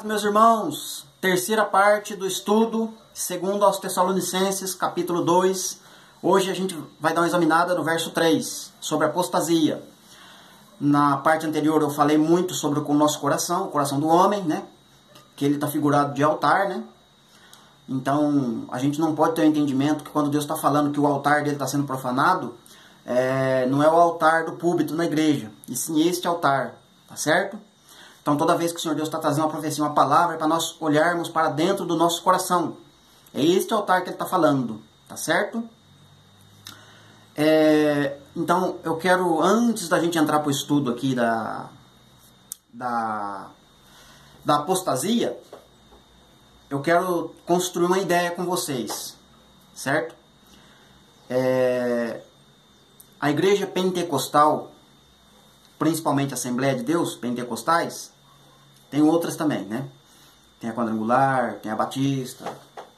Meus irmãos, terceira parte do estudo, segundo aos Tessalonicenses, capítulo 2. Hoje a gente vai dar uma examinada no verso 3, sobre apostasia. Na parte anterior eu falei muito sobre o nosso coração, o coração do homem, né? Que ele está figurado de altar, né? Então, a gente não pode ter o entendimento que quando Deus está falando que o altar dele está sendo profanado, não é o altar do púlpito na igreja, e sim este altar, tá certo? Então, toda vez que o Senhor Deus está trazendo uma profecia, uma palavra, é para nós olharmos para dentro do nosso coração. É este altar que Ele está falando, tá certo? Então, eu quero, antes da gente entrar para o estudo aqui da apostasia, eu quero construir uma ideia com vocês, certo? A igreja pentecostal, principalmente a Assembleia de Deus, pentecostais, tem outras também, né? Tem a quadrangular, tem a batista,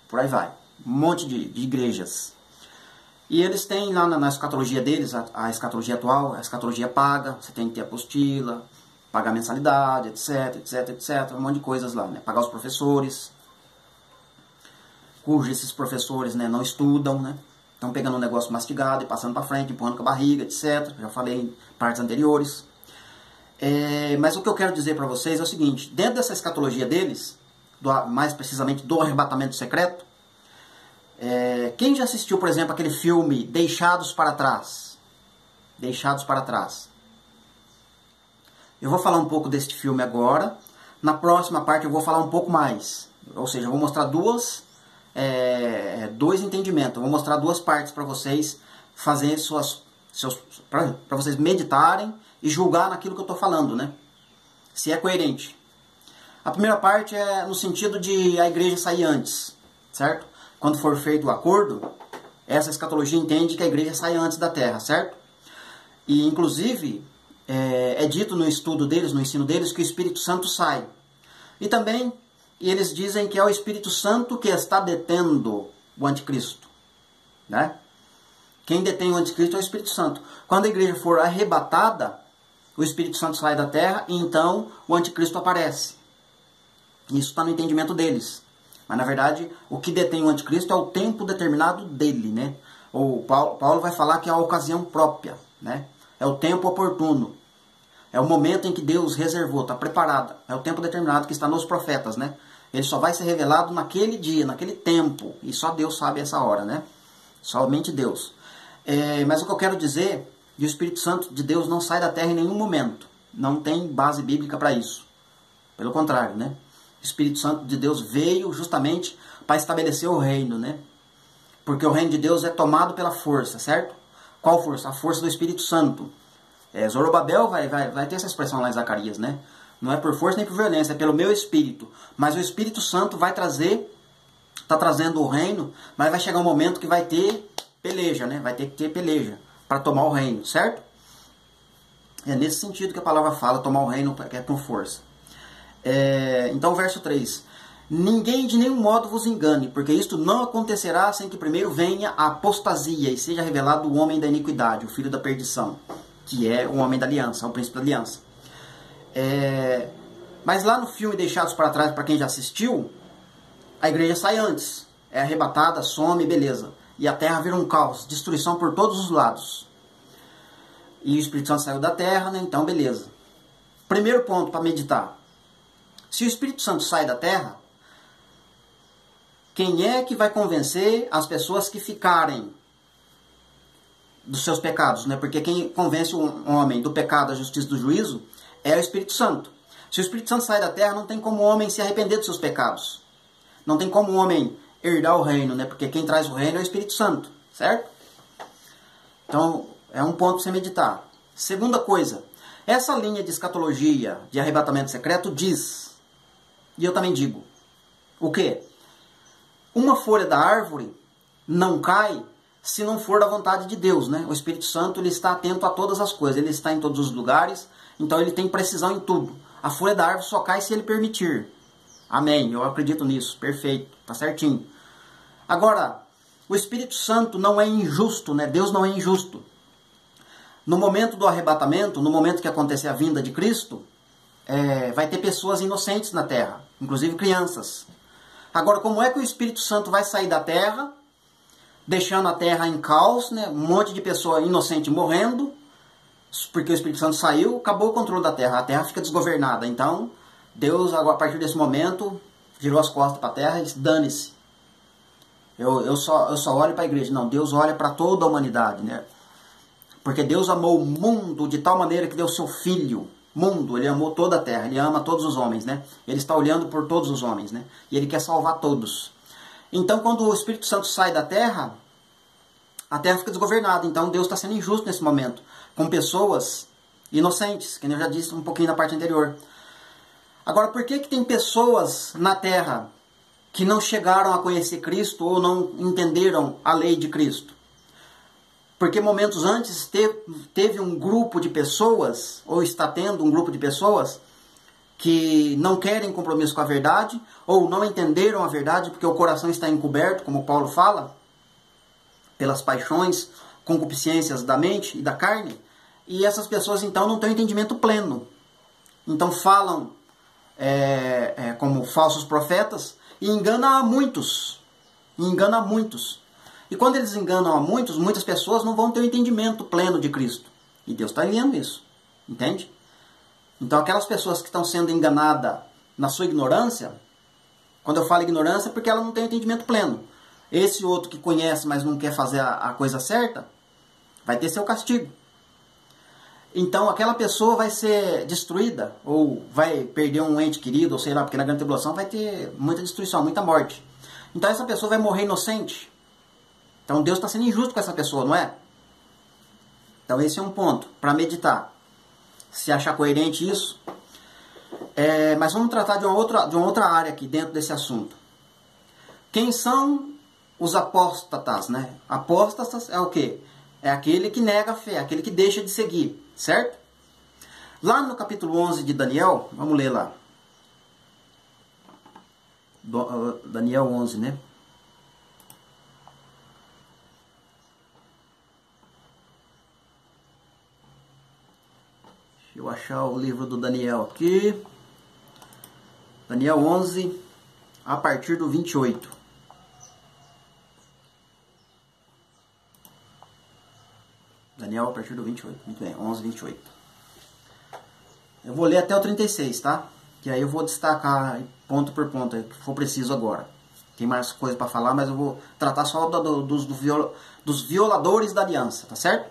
por aí vai. Um monte de igrejas. E eles têm lá na escatologia deles, a escatologia atual, a escatologia paga, você tem que ter apostila, pagar mensalidade, etc, etc, etc, um monte de coisas lá, né? Pagar os professores, cujos esses professores, né, não estudam, né? Estão pegando um negócio mastigado e passando para frente, empurrando com a barriga, etc. Já falei em partes anteriores. Mas o que eu quero dizer para vocês é o seguinte: dentro dessa escatologia deles, mais precisamente do arrebatamento secreto, quem já assistiu, por exemplo, aquele filme Deixados para Trás? Deixados para Trás. Eu vou falar um pouco deste filme agora. Na próxima parte eu vou falar um pouco mais. Ou seja, eu vou mostrar dois entendimentos. Eu vou mostrar duas partes para vocês fazerem para vocês meditarem e julgar naquilo que eu estou falando, né? Se é coerente. A primeira parte é no sentido de a igreja sair antes, certo? Quando for feito o acordo, essa escatologia entende que a igreja sai antes da terra, certo? E, inclusive, é dito no estudo deles, no ensino deles, que o Espírito Santo sai. E também, eles dizem que é o Espírito Santo que está detendo o anticristo, né? Quem detém o anticristo é o Espírito Santo. Quando a igreja for arrebatada, o Espírito Santo sai da terra e então o anticristo aparece. Isso está no entendimento deles. Mas na verdade, o que detém o anticristo é o tempo determinado dele, né? O Paulo vai falar que é a ocasião própria, né? É o tempo oportuno. É o momento em que Deus reservou, está preparado. É o tempo determinado que está nos profetas, né? Ele só vai ser revelado naquele dia, naquele tempo. E só Deus sabe essa hora, né? Somente Deus. Mas o que eu quero dizer, que o Espírito Santo de Deus não sai da terra em nenhum momento. Não tem base bíblica para isso. Pelo contrário, né? O Espírito Santo de Deus veio justamente para estabelecer o reino, né? Porque o reino de Deus é tomado pela força, certo? Qual força? A força do Espírito Santo. Zorobabel vai ter essa expressão lá em Zacarias, né? Não é por força nem por violência, é pelo meu Espírito. Mas o Espírito Santo vai trazer, está trazendo o reino, mas vai chegar um momento que vai ter peleja, né? Vai ter que ter peleja para tomar o reino, certo? É nesse sentido que a palavra fala, tomar o reino que é com força. Então, verso 3. Ninguém de nenhum modo vos engane, porque isto não acontecerá sem que primeiro venha a apostasia e seja revelado o homem da iniquidade, o filho da perdição, que é o homem da aliança, o príncipe da aliança. Mas lá no filme Deixados para Trás, para quem já assistiu, a igreja sai antes, é arrebatada, some, beleza. E a terra vira um caos, destruição por todos os lados. E o Espírito Santo saiu da terra, né? Então beleza. Primeiro ponto para meditar. Se o Espírito Santo sai da terra, quem é que vai convencer as pessoas que ficarem dos seus pecados, né? Porque quem convence um homem do pecado, da justiça e do juízo é o Espírito Santo. Se o Espírito Santo sai da terra, não tem como o homem se arrepender dos seus pecados. Não tem como o homem herdar o reino, né? Porque quem traz o reino é o Espírito Santo, certo? Então, é um ponto para você meditar. Segunda coisa, essa linha de escatologia, de arrebatamento secreto, diz, e eu também digo, o quê? Uma folha da árvore não cai se não for da vontade de Deus, né? O Espírito Santo, ele está atento a todas as coisas, ele está em todos os lugares, então ele tem precisão em tudo. A folha da árvore só cai se ele permitir. Amém, eu acredito nisso, perfeito, tá certinho. Agora, o Espírito Santo não é injusto, né? Deus não é injusto. No momento do arrebatamento, no momento que acontecer a vinda de Cristo, vai ter pessoas inocentes na terra. inclusive crianças. Agora, como é que o Espírito Santo vai sair da terra, deixando a terra em caos, né? Um monte de pessoa inocente morrendo, porque o Espírito Santo saiu, acabou o controle da terra, a terra fica desgovernada. Então, Deus, a partir desse momento, virou as costas para a terra e disse, dane-se. Eu só olho para a igreja. Não, Deus olha para toda a humanidade, né? Porque Deus amou o mundo de tal maneira que deu seu Filho. Mundo, Ele amou toda a terra, Ele ama todos os homens, né? Ele está olhando por todos os homens, né? E Ele quer salvar todos. Então, quando o Espírito Santo sai da terra, a terra fica desgovernada. Então, Deus está sendo injusto nesse momento, com pessoas inocentes, que eu já disse um pouquinho na parte anterior. Agora, por que tem pessoas na terra que não chegaram a conhecer Cristo ou não entenderam a lei de Cristo? Porque momentos antes teve um grupo de pessoas, ou está tendo um grupo de pessoas, que não querem compromisso com a verdade, ou não entenderam a verdade porque o coração está encoberto, como Paulo fala, pelas paixões, concupiscências da mente e da carne. E essas pessoas então não têm entendimento pleno. Então falam como falsos profetas e enganam a muitos. E quando eles enganam a muitos, muitas pessoas não vão ter o entendimento pleno de Cristo. E Deus está vendo isso. Entende? Então aquelas pessoas que estão sendo enganadas na sua ignorância, quando eu falo ignorância é porque ela não tem o entendimento pleno. Esse outro que conhece, mas não quer fazer a coisa certa, vai ter seu castigo. Então aquela pessoa vai ser destruída, ou vai perder um ente querido, ou sei lá, porque na grande tribulação vai ter muita destruição, muita morte. Então essa pessoa vai morrer inocente. Então Deus está sendo injusto com essa pessoa, não é? Então esse é um ponto para meditar. Se achar coerente isso. Mas vamos tratar de uma outra área aqui dentro desse assunto. Quem são os apóstatas, né? Apóstatas é o quê? É aquele que nega a fé, aquele que deixa de seguir, certo? Lá no capítulo 11 de Daniel, vamos ler lá. Daniel 11, né? Deixa eu achar o livro do Daniel aqui. Daniel 11, a partir do 28. Daniel a partir do 28. Muito bem, 11, 28. Eu vou ler até o 36, tá? Que aí eu vou destacar ponto por ponto, que for preciso agora. Tem mais coisa para falar, mas eu vou tratar só dos violadores da aliança, tá certo?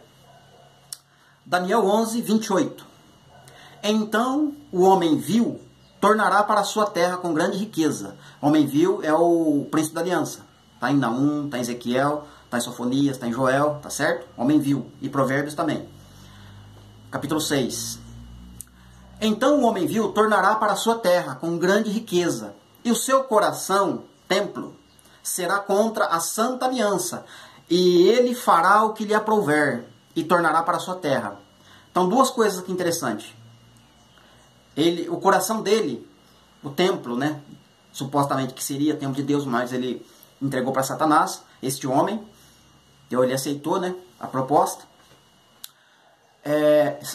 Daniel 11, 28. Então o homem vil tornará para a sua terra com grande riqueza. O homem vil é o príncipe da aliança. Está em Naum, está em Ezequiel, está em Sofonias, está em Joel, tá certo? Homem vil. E Provérbios também. Capítulo 6. Então o homem vil tornará para a sua terra com grande riqueza. E o seu coração, templo, será contra a santa aliança. E ele fará o que lhe aprouver. E tornará para a sua terra. Então duas coisas aqui interessantes. O coração dele, o templo, né? Supostamente que seria o templo de Deus, mas ele entregou para Satanás, este homem. Então ele aceitou, né, a proposta.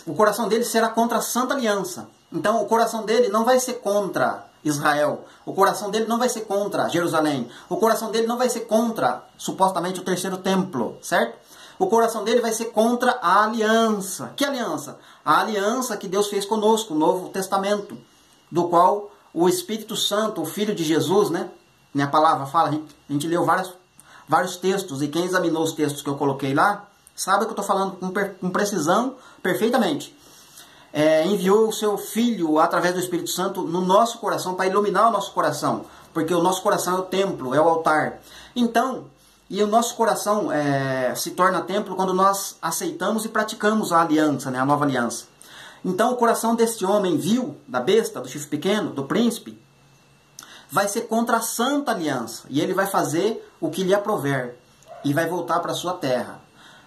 O coração dele será contra a Santa Aliança. Então o coração dele não vai ser contra Israel. O coração dele não vai ser contra Jerusalém. O coração dele não vai ser contra, supostamente, o terceiro templo, certo? O coração dele vai ser contra a aliança. Que aliança? A aliança que Deus fez conosco, o Novo Testamento, do qual o Espírito Santo, o Filho de Jesus, né? Minha palavra fala, a gente leu vários textos, e quem examinou os textos que eu coloquei lá, sabe o que eu estou falando com precisão, perfeitamente. Enviou o seu Filho, através do Espírito Santo, no nosso coração, para iluminar o nosso coração, porque o nosso coração é o templo, é o altar. Então, e o nosso coração se torna templo quando nós aceitamos e praticamos a aliança, né, a nova aliança. Então o coração deste homem vil, da besta, do chifre pequeno, do príncipe, vai ser contra a santa aliança. E ele vai fazer o que lhe aprouver. E vai voltar para a sua terra.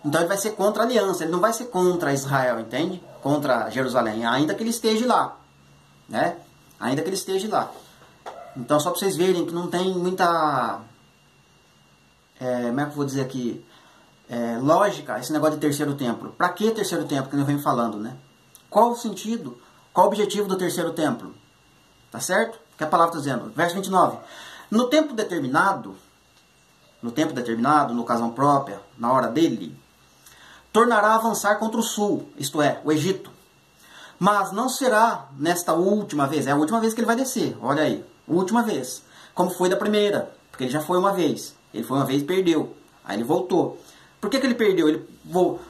Então ele vai ser contra a aliança, ele não vai ser contra Israel, entende? Contra Jerusalém, ainda que ele esteja lá. Né? Ainda que ele esteja lá. Então só para vocês verem que não tem muita... como é que eu vou dizer aqui? Lógica, esse negócio de terceiro templo. Para que terceiro templo, que eu venho falando, né? Qual o sentido? Qual o objetivo do terceiro templo? Tá certo? que a palavra está dizendo. Verso 29. No tempo determinado, no ocasião própria, na hora dele, tornará a avançar contra o sul, isto é, o Egito. Mas não será nesta última vez, é a última vez que ele vai descer, olha aí, última vez, como foi da primeira, porque ele já foi uma vez, ele foi uma vez e perdeu, aí ele voltou. Por que ele perdeu?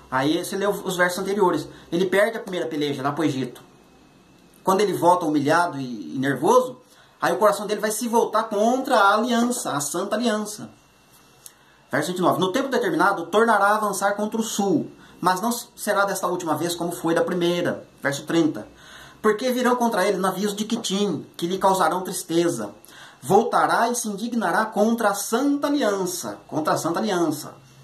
Aí você lê os versos anteriores, ele perde a primeira peleja lá para o Egito. Quando ele volta humilhado e nervoso, aí o coração dele vai se voltar contra a aliança, a santa aliança. Verso 29. No tempo determinado, tornará a avançar contra o sul, mas não será desta última vez como foi da primeira. Verso 30. Porque virão contra ele navios de Quitim, que lhe causarão tristeza. Voltará e se indignará contra a santa aliança,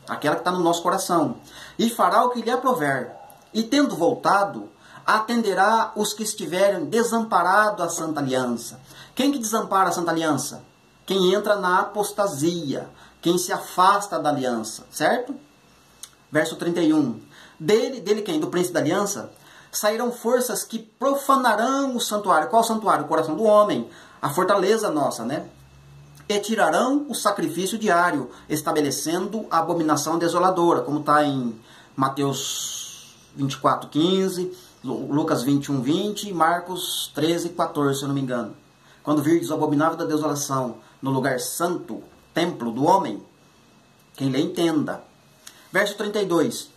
aquela que está no nosso coração, e fará o que lhe aprouver. E tendo voltado, atenderá os que estiverem desamparado a santa aliança. Quem que desampara a santa aliança? Quem entra na apostasia, quem se afasta da aliança, certo? Verso 31. Dele quem? Do príncipe da aliança? Sairão forças que profanarão o santuário. Qual o santuário? O coração do homem, a fortaleza nossa, né? E tirarão o sacrifício diário, estabelecendo a abominação desoladora, como está em Mateus 24:15, Lucas 21:20 e Marcos 13:14, se eu não me engano. Quando virdes o abominável da desolação no lugar santo, templo do homem, quem lê entenda. Verso 32.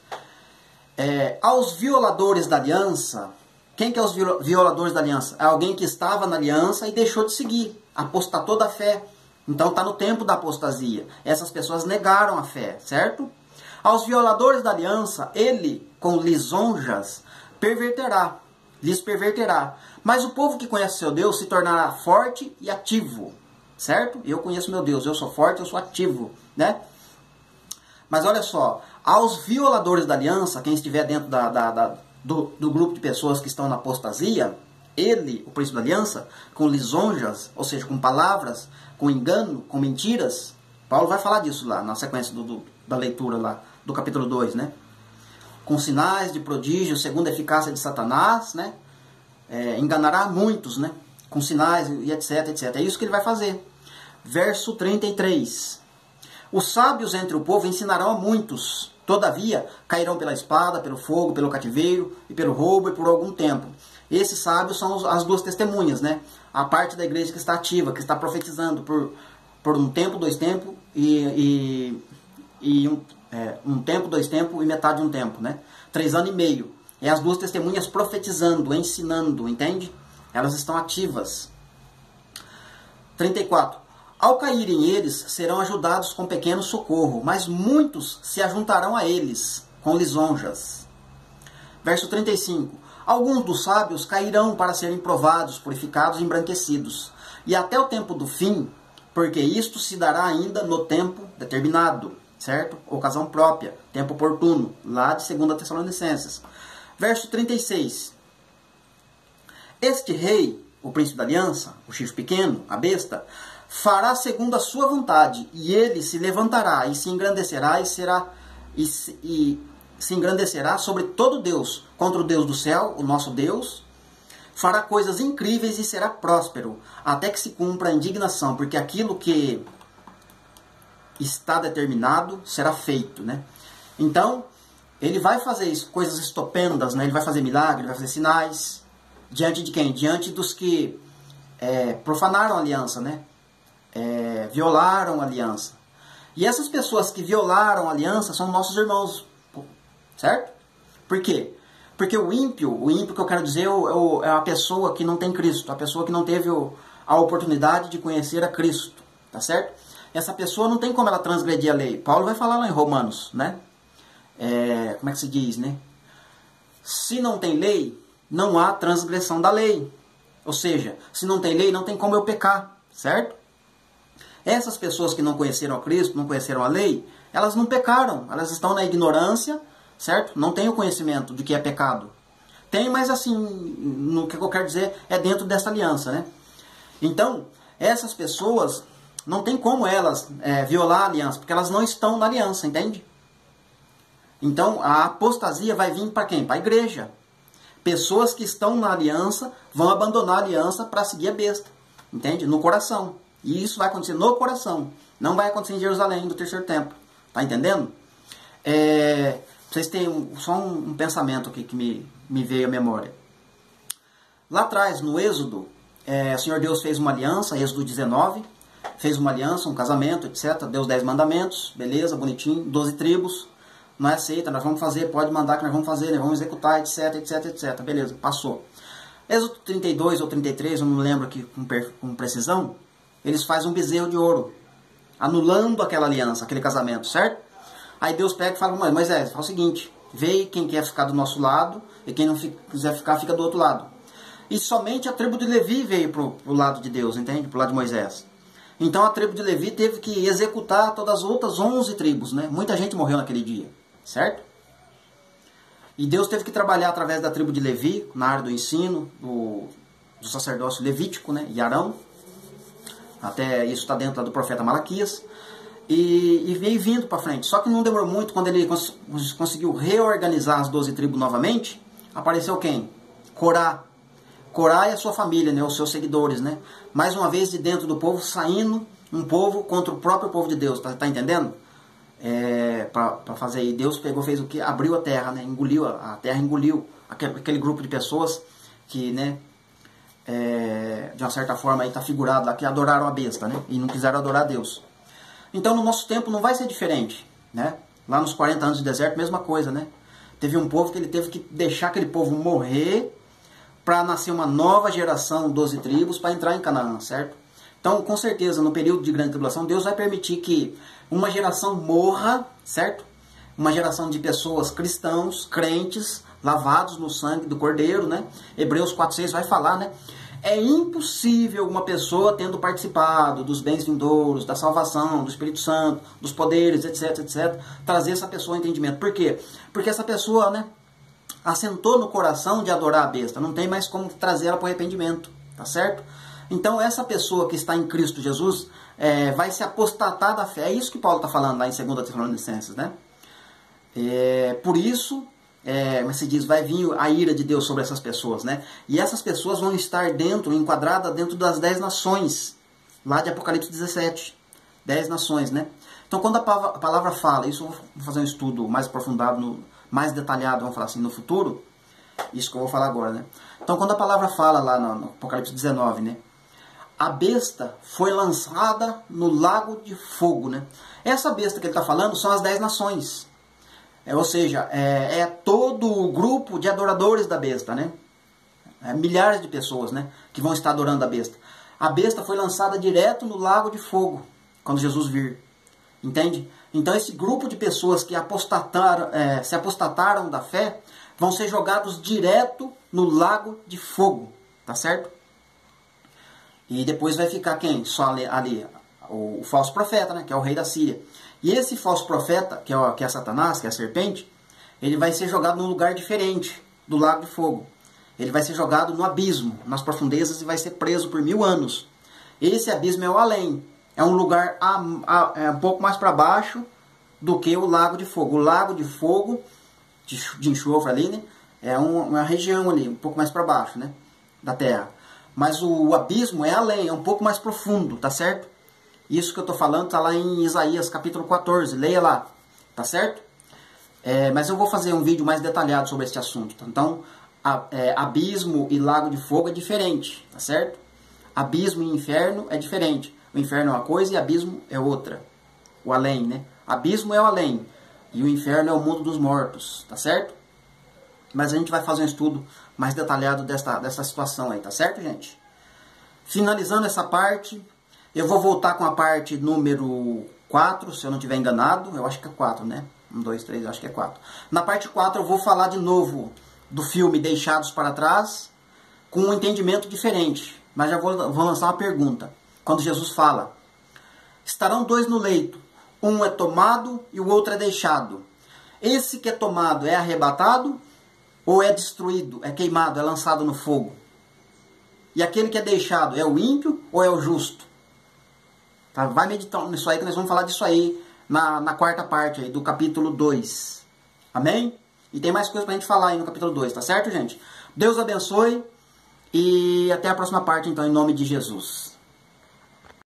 Aos violadores da aliança, quem que é os violadores da aliança? É alguém que estava na aliança e deixou de seguir, apostatou da fé. Então está no tempo da apostasia. Essas pessoas negaram a fé, certo? Aos violadores da aliança, ele, com lisonjas, lhes perverterá. Mas o povo que conhece seu Deus se tornará forte e ativo, certo? Eu conheço meu Deus, eu sou forte, eu sou ativo, né? Mas olha só, aos violadores da aliança, quem estiver dentro do grupo de pessoas que estão na apostasia, ele, o príncipe da aliança, com lisonjas, ou seja, com palavras, com engano, com mentiras, Paulo vai falar disso lá, na sequência da leitura lá, do capítulo 2, né? Com sinais de prodígio, segundo a eficácia de Satanás, né? Enganará muitos, né? Com sinais e etc, etc. É isso que ele vai fazer. Verso 33. Os sábios entre o povo ensinarão a muitos, todavia cairão pela espada, pelo fogo, pelo cativeiro e pelo roubo e por algum tempo. Esses sábios são as duas testemunhas, né? A parte da igreja que está ativa, que está profetizando por um tempo, 2 tempos um tempo, 2 tempos e metade de um tempo, né? 3 anos e meio. É as duas testemunhas profetizando, ensinando, entende? Elas estão ativas. 34. Ao caírem eles, serão ajudados com pequeno socorro, mas muitos se ajuntarão a eles com lisonjas. Verso 35. Alguns dos sábios cairão para serem provados, purificados e embranquecidos, e até o tempo do fim, porque isto se dará ainda no tempo determinado, certo? Ocasião própria, tempo oportuno, lá de 2 Tessalonicenses. Verso 36. Este rei, o príncipe da aliança, o chifre pequeno, a besta, fará segundo a sua vontade, e ele se levantará e se engrandecerá se engrandecerá sobre todo Deus, contra o Deus do céu, o nosso Deus, fará coisas incríveis e será próspero, até que se cumpra a indignação, porque aquilo que está determinado será feito, né? Então, ele vai fazer isso, coisas estupendas, né? Ele vai fazer milagres, ele vai fazer sinais, diante de quem? Diante dos que profanaram a aliança, né? Violaram a aliança. E essas pessoas que violaram a aliança são nossos irmãos, certo? Por quê? Porque o ímpio que eu quero dizer é a pessoa que não tem Cristo, a pessoa que não teve a oportunidade de conhecer a Cristo, tá certo? Essa pessoa não tem como ela transgredir a lei. Paulo vai falar lá em Romanos, né? Como é que se diz, né? Se não tem lei, não há transgressão da lei. Ou seja, se não tem lei, não tem como eu pecar, certo? Essas pessoas que não conheceram a Cristo, não conheceram a lei, elas não pecaram, elas estão na ignorância, certo? Não tem o conhecimento de que é pecado. Tem, mas assim, no que eu quero dizer é dentro dessa aliança, né? Então, essas pessoas, não tem como elas violar a aliança, porque elas não estão na aliança, entende? Então, a apostasia vai vir para quem? Para a igreja. Pessoas que estão na aliança vão abandonar a aliança para seguir a besta. entende? No coração. E isso vai acontecer no coração. Não vai acontecer em Jerusalém no terceiro templo. Tá entendendo? Vocês têm só um pensamento aqui que me veio à memória. Lá atrás, no Êxodo, o Senhor Deus fez uma aliança, Êxodo 19, fez uma aliança, um casamento, etc. Deu os 10 mandamentos, beleza, bonitinho, 12 tribos. Não é aceita, nós vamos fazer, pode mandar que nós vamos fazer, nós vamos executar, etc, etc, etc. Beleza, passou. Êxodo 32 ou 33, eu não lembro aqui com precisão, eles fazem um bezerro de ouro, anulando aquela aliança, aquele casamento, certo? Aí Deus pega e fala, Moisés, fala o seguinte, vê quem quer ficar do nosso lado, e quem não quiser ficar, fica do outro lado. E somente a tribo de Levi veio para o lado de Deus, entende? Para o lado de Moisés. Então a tribo de Levi teve que executar todas as outras 11 tribos, né? Muita gente morreu naquele dia, certo? E Deus teve que trabalhar através da tribo de Levi, na área do ensino, do sacerdócio levítico, né? E Arão. Até isso está dentro do profeta Malaquias. E veio vindo para frente. Só que não demorou muito, quando ele conseguiu reorganizar as 12 tribos novamente, apareceu quem? Corá. Corá e a sua família, né? Os seus seguidores, né? Mais uma vez de dentro do povo, saindo um povo contra o próprio povo de Deus. Tá entendendo? Para fazer aí, Deus pegou, fez o que? Abriu a terra, né? Engoliu, a terra engoliu aquele grupo de pessoas que, né? De uma certa forma aí está figurado lá, que adoraram a besta, né? E não quiseram adorar a Deus. Então no nosso tempo não vai ser diferente, né? Lá nos 40 anos de deserto, mesma coisa, né? Teve um povo que ele teve que deixar aquele povo morrer para nascer uma nova geração, 12 tribos, para entrar em Canaã, certo? Então, com certeza, no período de grande tribulação, Deus vai permitir que uma geração morra, certo? Uma geração de pessoas cristãos, crentes, lavados no sangue do Cordeiro, né? Hebreus 4:6 vai falar, né? É impossível uma pessoa tendo participado dos bens vindouros, da salvação, do Espírito Santo, dos poderes, etc, etc, trazer essa pessoa ao entendimento. Por quê? Porque essa pessoa, né, assentou no coração de adorar a besta. Não tem mais como trazer ela para o arrependimento, tá certo? Então essa pessoa que está em Cristo Jesus vai se apostatar da fé. É isso que Paulo está falando lá em 2 Tessalonicenses, né? Por isso... mas se diz, vai vir a ira de Deus sobre essas pessoas, né? E essas pessoas vão estar enquadradas dentro das 10 nações, lá de Apocalipse 17, 10 nações, né? Então quando a palavra fala, isso eu vou fazer um estudo mais aprofundado, mais detalhado, vamos falar assim, no futuro, isso que eu vou falar agora, né? Então quando a palavra fala lá no Apocalipse 19, né? A besta foi lançada no lago de fogo, né? Essa besta que ele está falando são as 10 nações. Ou seja, é todo o grupo de adoradores da besta, né? Milhares de pessoas, né? Que vão estar adorando a besta. A besta foi lançada direto no lago de fogo, quando Jesus vir. Entende? Então esse grupo de pessoas que se apostataram da fé, vão ser jogados direto no lago de fogo. Tá certo? E depois vai ficar quem? Só ali o falso profeta, né? Que é o rei da Síria. E esse falso profeta, que é Satanás, que é a serpente, ele vai ser jogado num lugar diferente do lago de fogo. Ele vai ser jogado no abismo, nas profundezas, e vai ser preso por 1000 anos. Esse abismo é o além. É um lugar um pouco mais para baixo do que o lago de fogo. O lago de fogo, de enxofre ali, né? É uma região ali, um pouco mais para baixo, né? Da terra. Mas o abismo é além, é um pouco mais profundo, tá certo? Isso que eu estou falando está lá em Isaías capítulo 14, leia lá, tá certo? Mas eu vou fazer um vídeo mais detalhado sobre este assunto. Tá? Então, abismo e lago de fogo é diferente, tá certo? Abismo e inferno é diferente. O inferno é uma coisa e abismo é outra. O além, né? Abismo é o além e o inferno é o mundo dos mortos, tá certo? Mas a gente vai fazer um estudo mais detalhado dessa situação aí, tá certo, gente? Finalizando essa parte... Eu vou voltar com a parte número 4, se eu não estiver enganado. Eu acho que é 4, né? 1, 2, 3, acho que é 4. Na parte 4 eu vou falar de novo do filme Deixados para Trás, com um entendimento diferente. Mas já vou lançar uma pergunta. Quando Jesus fala, estarão 2 no leito, um é tomado e o outro é deixado. Esse que é tomado é arrebatado ou é destruído, é queimado, é lançado no fogo? E aquele que é deixado é o ímpio ou é o justo? Tá? Vai meditando nisso aí, que nós vamos falar disso aí na quarta parte aí, do capítulo 2. Amém? E tem mais coisas pra gente falar aí no capítulo 2, tá certo, gente? Deus abençoe e até a próxima parte, então, em nome de Jesus.